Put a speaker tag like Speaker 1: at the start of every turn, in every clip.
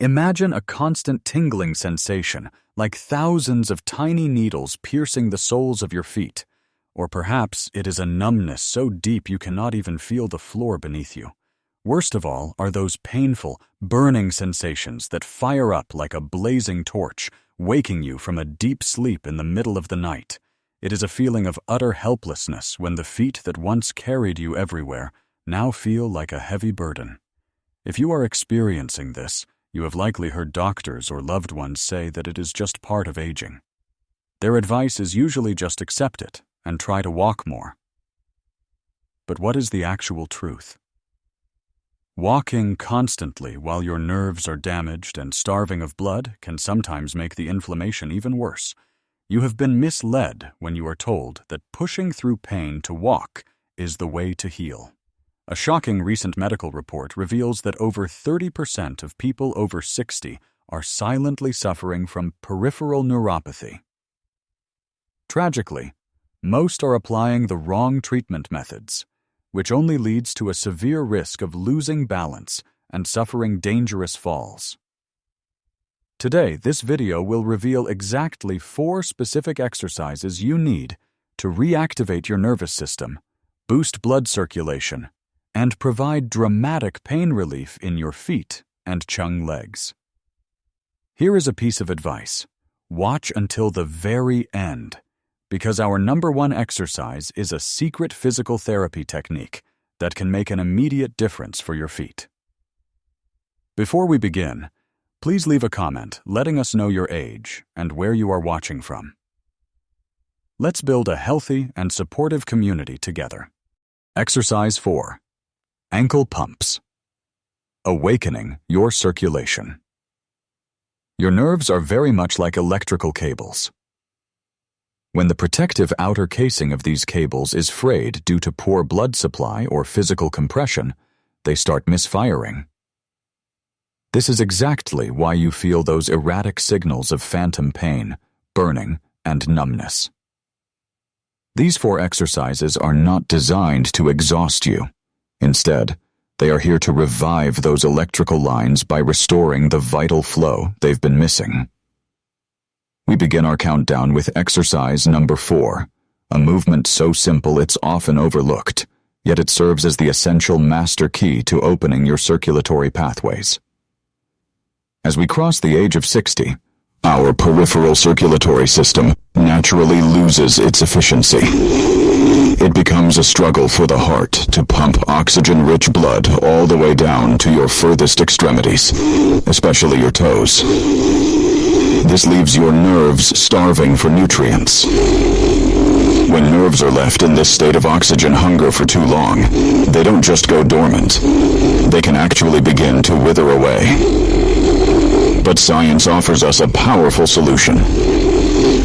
Speaker 1: Imagine a constant tingling sensation, like thousands of tiny needles piercing the soles of your feet. Or perhaps it is a numbness so deep you cannot even feel the floor beneath you. Worst of all are those painful, burning sensations that fire up like a blazing torch, waking you from a deep sleep in the middle of the night. It is a feeling of utter helplessness when the feet that once carried you everywhere now feel like a heavy burden. If you are experiencing this, you have likely heard doctors or loved ones say that it is just part of aging. Their advice is usually just accept it and try to walk more. But what is the actual truth? Walking constantly while your nerves are damaged and starving of blood can sometimes make the inflammation even worse. You have been misled when you are told that pushing through pain to walk is the way to heal. A shocking recent medical report reveals that over 30% of people over 60 are silently suffering from peripheral neuropathy. Tragically, most are applying the wrong treatment methods, which only leads to a severe risk of losing balance and suffering dangerous falls. Today, this video will reveal exactly 4 specific exercises you need to reactivate your nervous system, boost blood circulation, and provide dramatic pain relief in your feet and chung legs. Here is a piece of advice. Watch until the very end, because our number 1 exercise is a secret physical therapy technique that can make an immediate difference for your feet. Before we begin, please leave a comment letting us know your age and where you are watching from. Let's build a healthy and supportive community together. Exercise 4. Ankle pumps. Awakening your circulation. Your nerves are very much like electrical cables. When the protective outer casing of these cables is frayed due to poor blood supply or physical compression, they start misfiring. This is exactly why you feel those erratic signals of phantom pain, burning, and numbness. These 4 exercises are not designed to exhaust you. Instead, they are here to revive those electrical lines by restoring the vital flow they've been missing. We begin our countdown with exercise number 4, a movement so simple it's often overlooked, yet it serves as the essential master key to opening your circulatory pathways. As we cross the age of 60, our peripheral circulatory system naturally loses its efficiency. It becomes a struggle for the heart to pump oxygen-rich blood all the way down to your furthest extremities, especially your toes. This leaves your nerves starving for nutrients. When nerves are left in this state of oxygen hunger for too long, they don't just go dormant. They can actually begin to wither away. But science offers us a powerful solution.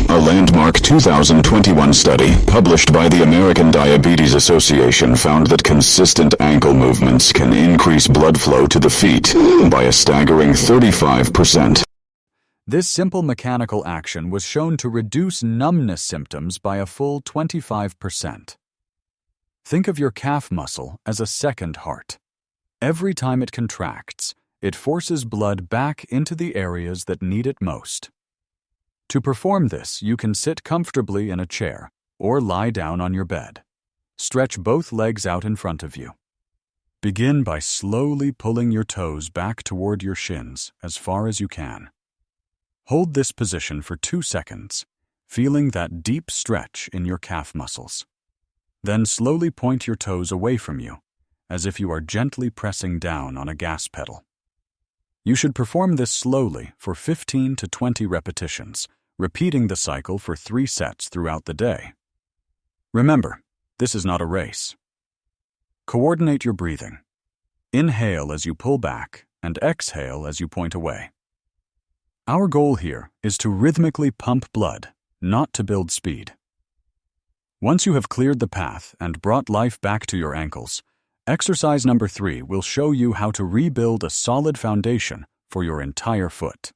Speaker 1: A landmark 2021 study published by the American Diabetes Association found that consistent ankle movements can increase blood flow to the feet by a staggering 35%. This simple mechanical action was shown to reduce numbness symptoms by a full 25%. Think of your calf muscle as a second heart. Every time it contracts, it forces blood back into the areas that need it most. To perform this, you can sit comfortably in a chair or lie down on your bed. Stretch both legs out in front of you. Begin by slowly pulling your toes back toward your shins as far as you can. Hold this position for 2 seconds, feeling that deep stretch in your calf muscles. Then slowly point your toes away from you, as if you are gently pressing down on a gas pedal. You should perform this slowly for 15 to 20 repetitions, repeating the cycle for 3 sets throughout the day. Remember, this is not a race. Coordinate your breathing. Inhale as you pull back and exhale as you point away. Our goal here is to rhythmically pump blood, not to build speed. Once you have cleared the path and brought life back to your ankles, exercise number 3 will show you how to rebuild a solid foundation for your entire foot.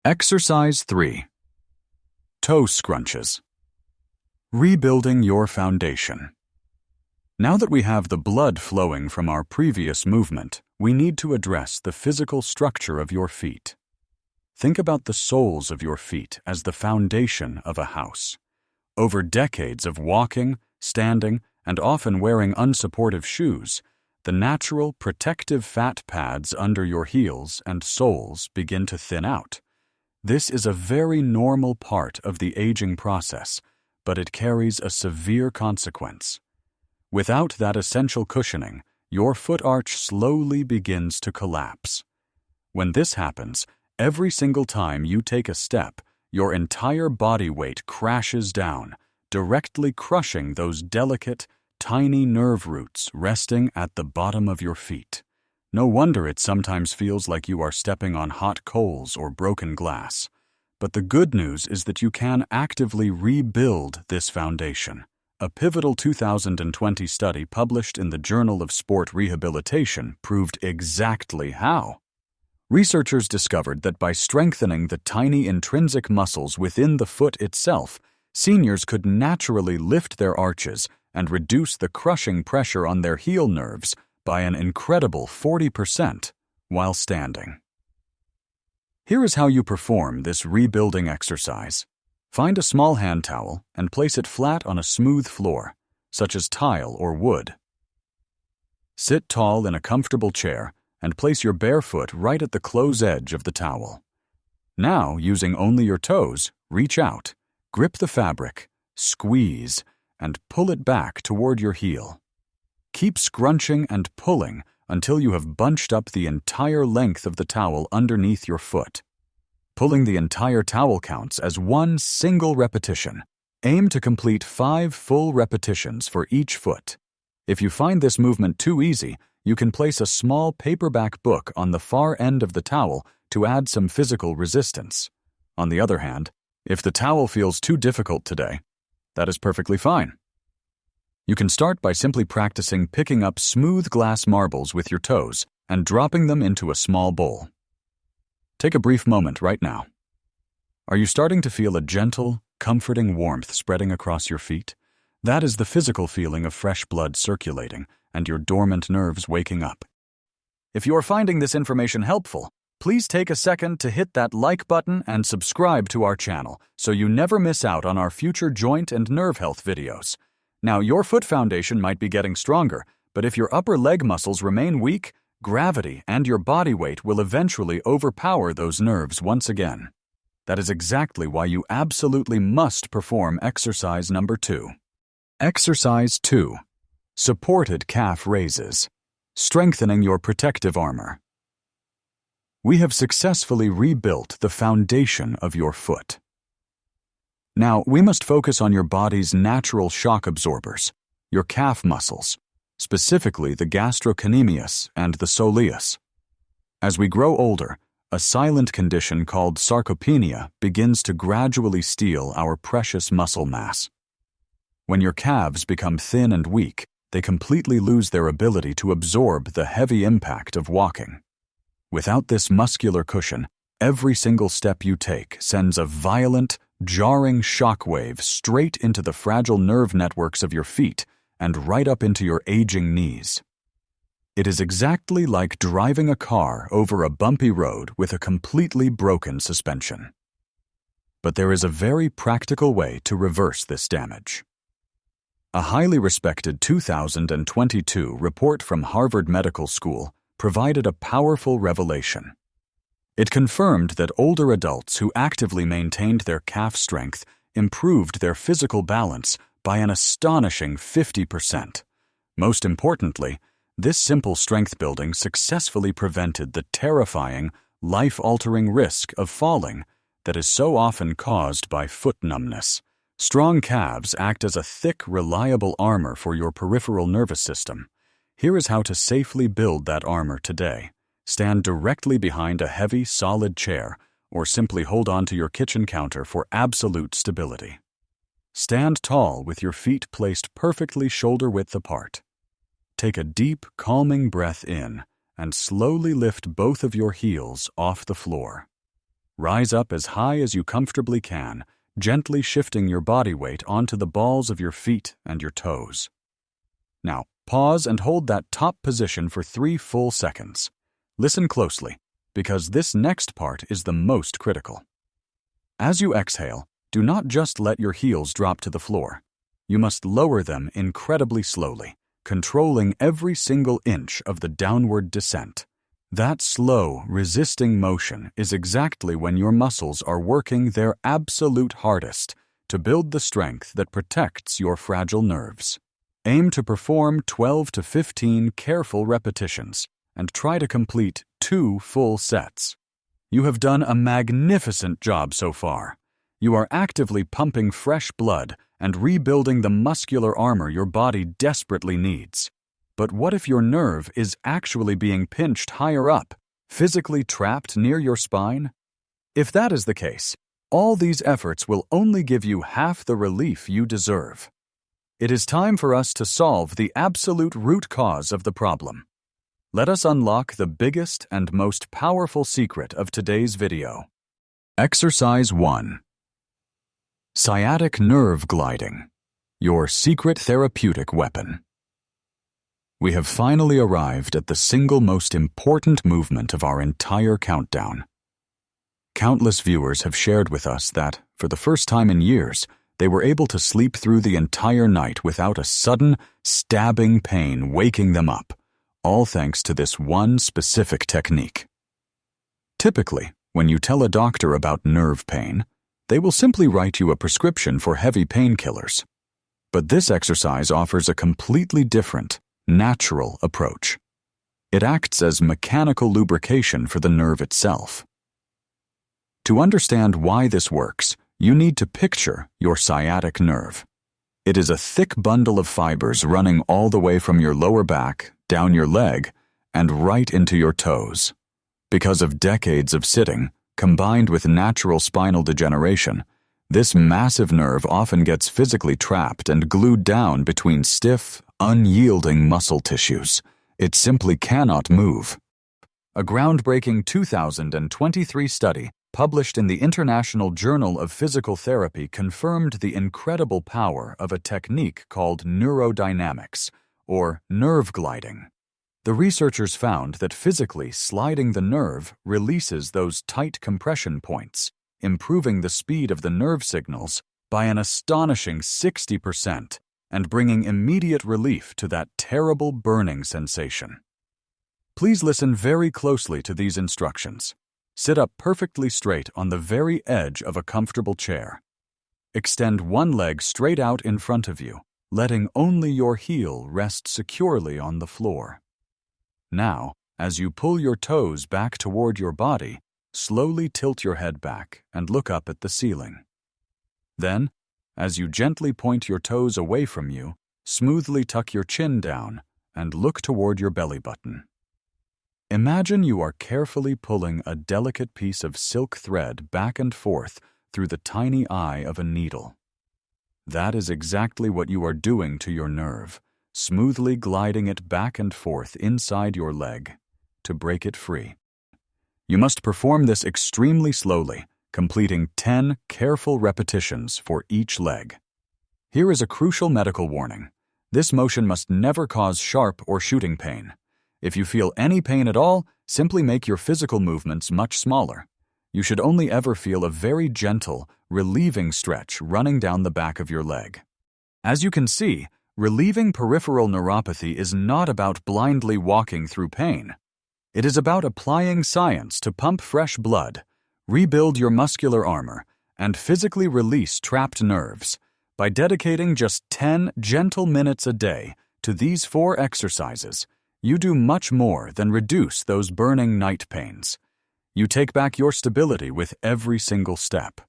Speaker 1: Exercise 3. Toe scrunches. Rebuilding your foundation. Now that we have the blood flowing from our previous movement, we need to address the physical structure of your feet. Think about the soles of your feet as the foundation of a house. Over decades of walking, standing, and often wearing unsupportive shoes, the natural protective fat pads under your heels and soles begin to thin out. This is a very normal part of the aging process, but it carries a severe consequence. Without that essential cushioning, your foot arch slowly begins to collapse. When this happens, every single time you take a step, your entire body weight crashes down, directly crushing those delicate, tiny nerve roots resting at the bottom of your feet. No wonder it sometimes feels like you are stepping on hot coals or broken glass. But the good news is that you can actively rebuild this foundation. A pivotal 2020 study published in the Journal of Sport Rehabilitation proved exactly how. Researchers discovered that by strengthening the tiny intrinsic muscles within the foot itself, seniors could naturally lift their arches and reduce the crushing pressure on their heel nerves by an incredible 40% while standing. Here is how you perform this rebuilding exercise. Find a small hand towel and place it flat on a smooth floor, such as tile or wood. Sit tall in a comfortable chair and place your bare foot right at the close edge of the towel. Now, using only your toes, reach out, grip the fabric, squeeze, and pull it back toward your heel. Keep scrunching and pulling until you have bunched up the entire length of the towel underneath your foot. Pulling the entire towel counts as one single repetition. Aim to complete 5 full repetitions for each foot. If you find this movement too easy, you can place a small paperback book on the far end of the towel to add some physical resistance. On the other hand, if the towel feels too difficult today, that is perfectly fine. You can start by simply practicing picking up smooth glass marbles with your toes and dropping them into a small bowl. Take a brief moment right now. Are you starting to feel a gentle, comforting warmth spreading across your feet? That is the physical feeling of fresh blood circulating and your dormant nerves waking up. If you are finding this information helpful, please take a second to hit that like button and subscribe to our channel so you never miss out on our future joint and nerve health videos. Now, your foot foundation might be getting stronger, but if your upper leg muscles remain weak, gravity and your body weight will eventually overpower those nerves once again. That is exactly why you absolutely must perform exercise number 2. Exercise 2. Supported calf raises. Strengthening your protective armor. We have successfully rebuilt the foundation of your foot. Now, we must focus on your body's natural shock absorbers, your calf muscles, specifically the gastrocnemius and the soleus. As we grow older, a silent condition called sarcopenia begins to gradually steal our precious muscle mass. When your calves become thin and weak, they completely lose their ability to absorb the heavy impact of walking. Without this muscular cushion, every single step you take sends a violent, jarring shockwave straight into the fragile nerve networks of your feet and right up into your aging knees. It is exactly like driving a car over a bumpy road with a completely broken suspension. But there is a very practical way to reverse this damage. A highly respected 2022 report from Harvard Medical School provided a powerful revelation. It confirmed that older adults who actively maintained their calf strength improved their physical balance by an astonishing 50%. Most importantly, this simple strength building successfully prevented the terrifying, life-altering risk of falling that is so often caused by foot numbness. Strong calves act as a thick, reliable armor for your peripheral nervous system. Here is how to safely build that armor today. Stand directly behind a heavy, solid chair, or simply hold on to your kitchen counter for absolute stability. Stand tall with your feet placed perfectly shoulder-width apart. Take a deep, calming breath in and slowly lift both of your heels off the floor. Rise up as high as you comfortably can, gently shifting your body weight onto the balls of your feet and your toes. Now, Pause and hold that top position for 3 full seconds. Listen closely, because this next part is the most critical. As you exhale, do not just let your heels drop to the floor. You must lower them incredibly slowly, controlling every single inch of the downward descent. That slow, resisting motion is exactly when your muscles are working their absolute hardest to build the strength that protects your fragile nerves. Aim to perform 12 to 15 careful repetitions and try to complete 2 full sets. You have done a magnificent job so far. You are actively pumping fresh blood and rebuilding the muscular armor your body desperately needs. But what if your nerve is actually being pinched higher up, physically trapped near your spine? If that is the case, all these efforts will only give you half the relief you deserve. It is time for us to solve the absolute root cause of the problem. Let us unlock the biggest and most powerful secret of today's video. Exercise 1. Sciatic nerve gliding, your secret therapeutic weapon. We have finally arrived at the single most important movement of our entire countdown. Countless viewers have shared with us that, for the first time in years, they were able to sleep through the entire night without a sudden, stabbing pain waking them up, all thanks to this one specific technique. Typically, when you tell a doctor about nerve pain, they will simply write you a prescription for heavy painkillers. But this exercise offers a completely different, natural approach. It acts as mechanical lubrication for the nerve itself. To understand why this works, you need to picture your sciatic nerve. It is a thick bundle of fibers running all the way from your lower back, down your leg, and right into your toes. Because of decades of sitting, combined with natural spinal degeneration, this massive nerve often gets physically trapped and glued down between stiff, unyielding muscle tissues. It simply cannot move. A groundbreaking 2023 study published in the International Journal of Physical Therapy confirmed the incredible power of a technique called neurodynamics, or nerve gliding. The researchers found that physically sliding the nerve releases those tight compression points, improving the speed of the nerve signals by an astonishing 60%, and bringing immediate relief to that terrible burning sensation. Please listen very closely to these instructions. Sit up perfectly straight on the very edge of a comfortable chair. Extend one leg straight out in front of you, letting only your heel rest securely on the floor. Now, as you pull your toes back toward your body, slowly tilt your head back and look up at the ceiling. Then, as you gently point your toes away from you, smoothly tuck your chin down and look toward your belly button. Imagine you are carefully pulling a delicate piece of silk thread back and forth through the tiny eye of a needle. That is exactly what you are doing to your nerve, smoothly gliding it back and forth inside your leg to break it free. You must perform this extremely slowly, completing 10 careful repetitions for each leg. Here is a crucial medical warning. This motion must never cause sharp or shooting pain. If you feel any pain at all, simply make your physical movements much smaller. You should only ever feel a very gentle, relieving stretch running down the back of your leg. As you can see, relieving peripheral neuropathy is not about blindly walking through pain. It is about applying science to pump fresh blood, rebuild your muscular armor, and physically release trapped nerves. By dedicating just 10 gentle minutes a day to these 4 exercises, you do much more than reduce those burning night pains. You take back your stability with every single step.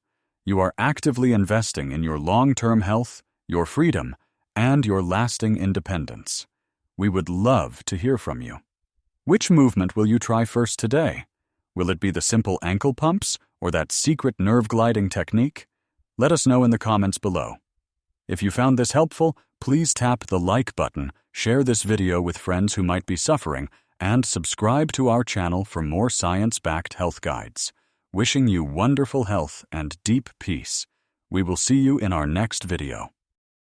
Speaker 1: You are actively investing in your long-term health, your freedom, and your lasting independence. We would love to hear from you. Which movement will you try first today? Will it be the simple ankle pumps or that secret nerve gliding technique? Let us know in the comments below. If you found this helpful, please tap the like button, share this video with friends who might be suffering, and subscribe to our channel for more science-backed health guides. Wishing you wonderful health and deep peace. We will see you in our next video.